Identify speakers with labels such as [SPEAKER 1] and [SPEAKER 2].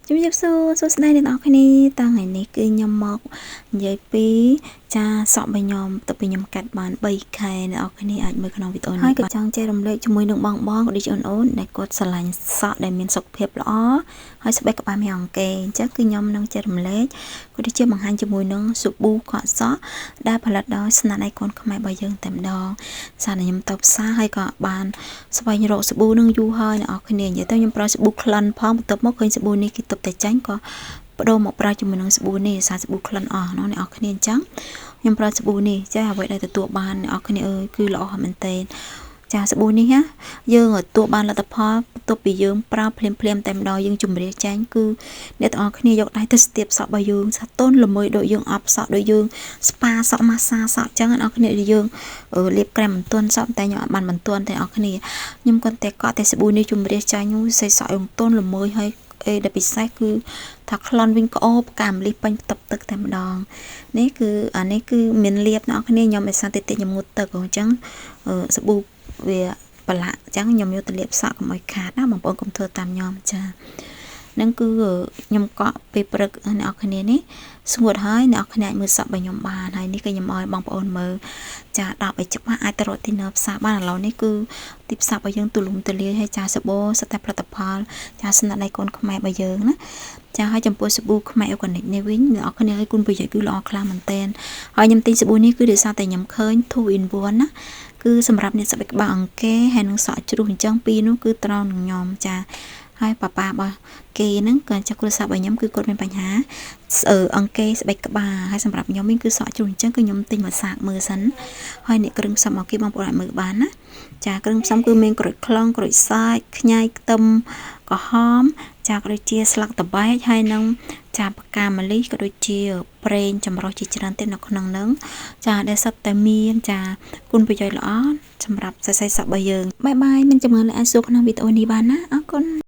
[SPEAKER 1] ជំរាបសួរសួស្តីអ្នកនរគ្នាតើថ្ងៃនេះគឺខ្ញុំមកនិយាយពីចាសក់របស់ខ្ញុំទៅពីខ្ញុំកាត់បាន 3K អ្នកនរគ្នាអាចមើលក្នុងវីដេអូនេះហើយក៏ចង់ចែករំលែកជាមួយនឹងបងក៏ដូចអូនអូនដែលគាត់ស្រឡាញ់សក់ដែលមានសុខភាពល្អហើយស្បែកក្បាលមានអង្គែអញ្ចឹងគឺខ្ញុំនឹងចែករំលែកក៏ដូចជាបង្ហាញជាមួយនឹងសាប៊ូកក់សក់ដែលផលិតដោយស្នាដៃកូនខ្មែររបស់យើងតែម្ដងសារខ្ញុំទៅផ្សារហើយក៏បានស្វែងរកសាប៊ូនឹងយូរហើយអ្នកនរគ្នានិយាយទៅខ្ញុំប្រើសាប៊ូក្លិនផងបន្ទាប់មកឃើញសាប៊ូនេះគេទុបតែចាញ់ក៏បដូរមកប្រើជាមួយនឹងសាប៊ូនេះសារសាប៊ូក្លិនអស់អ្នកនរគ្នាអញ្ចឹងខ្ញុំប្រើសាប៊ូនេះចាអ្វីដែលទទួលបានអ្នកនរគ្នាអើយគឺល្អមែនទែនចាសាប៊ូនេះណាយើងទទួលបានលទ្ធផលបន្ទាប់ពីយើងប្រើភ្លាមតែម្ដងយើងជម្រះចាញ់គឺអ្នកទាំងអស់គ្នាយកដៃទៅស្ទាបសក់របស់យើងសាទន់ល្មើយដូចយើងអប់សក់ដូចយើងស្ប៉ាសក់ម៉ាស្សាសក់អញ្ចឹងអ្នកនរគ្នាយើងលាបក្រែមបន្ទន់សក់តែខ្ញុំអត់បានបន្ទន់តែអ្នកនរគ្នាខ្ញុំគាត់តែកក់តែសាប៊ូនេះជម្រះចាញ់សេសក់យើងទន់ល្មើយហើយដែលពិសេសគឺថាក្លន់វិញក្អូបកាមលីពេញផ្ទប់ទឹកតែម្ដងនេះគឺអានេះគឺមានលាបអ្នកនរគ្នាខ្ញុំឯសាតិតិខ្ញុំងូតទឹកអញ្ចឹងសាប៊ូវាប្រឡាក់អញ្ចឹងខ្ញុំយកទៅលាបសក់កុំឲ្យខាតណាបងប្អូនកុំធ្វើតាមខ្ញុំចានឹងគឺខ្ញុំកក់ពេលព្រឹកអ្នកនរគ្នានេះស្ងួតហើយអ្នកនរគ្នាអាចមើលសក់របស់ខ្ញុំបានហើយនេះគឺខ្ញុំឲ្យបងប្អូនមើលចា10ឲ្យច្បាស់អាចទៅរកទីនៅផ្សារបានឥឡូវនេះគឺទីផ្សាររបស់យើងទូលំទូលាយហើយចាសាប៊ូស្តែផលិតផលចាស្នាដៃកូនខ្មែររបស់យើងណាចាហើយចំពោះសាប៊ូខ្មែរអូកានិកនេះវិញអ្នកនរគ្នាឲ្យគុណប្រយោជន៍គឺល្អខ្លាំងមែនតើហើយខ្ញុំទិញសាប៊ូនេះគឺដោយសារតែខ្ញុំឃើញ 2 in 1 ណាគឺសម្រាប់អ្នកស្បែកក្បាលអង្គែហើយនឹងសក់ជ្រុះអញ្ចឹងពីរនោះគឺត្រូវនឹងខ្ញុំចាហើយប៉ារបស់គេហ្នឹងក៏ចាក់គ្រួសាររបស់ខ្ញុំគឺគាត់មានបញ្ហាអង្គែស្បែកក្បាលហើយសម្រាប់ខ្ញុំវិញគឺសក់ជ្រុះអញ្ចឹងគឺខ្ញុំទិញមកសាកមើលសិនហើយអ្នកគ្រឿងផ្សំរបស់គេបងប្អូនអាចមើលបានណាចាគ្រឿងផ្សំគឺមានក្រូចថ្លុងក្រូចសើចខ្ញីខ្ទឹមក្រហមចាក៏ដូចជាស្លឹកតបែកហើយនឹងចាផ្កាម្លិះក៏ដូចជាប្រេងចម្រុះជាច្រើនទៀតនៅក្នុងហ្នឹងចាដែលសុទ្ធតែមានចាគុណប្រយោជន៍ល្អសម្រាប់សរសៃសក់របស់យើងបាយបាយនឹងចម្ងល់អាចសួរក្នុងវីដេអូនេះបានណាអរគុណ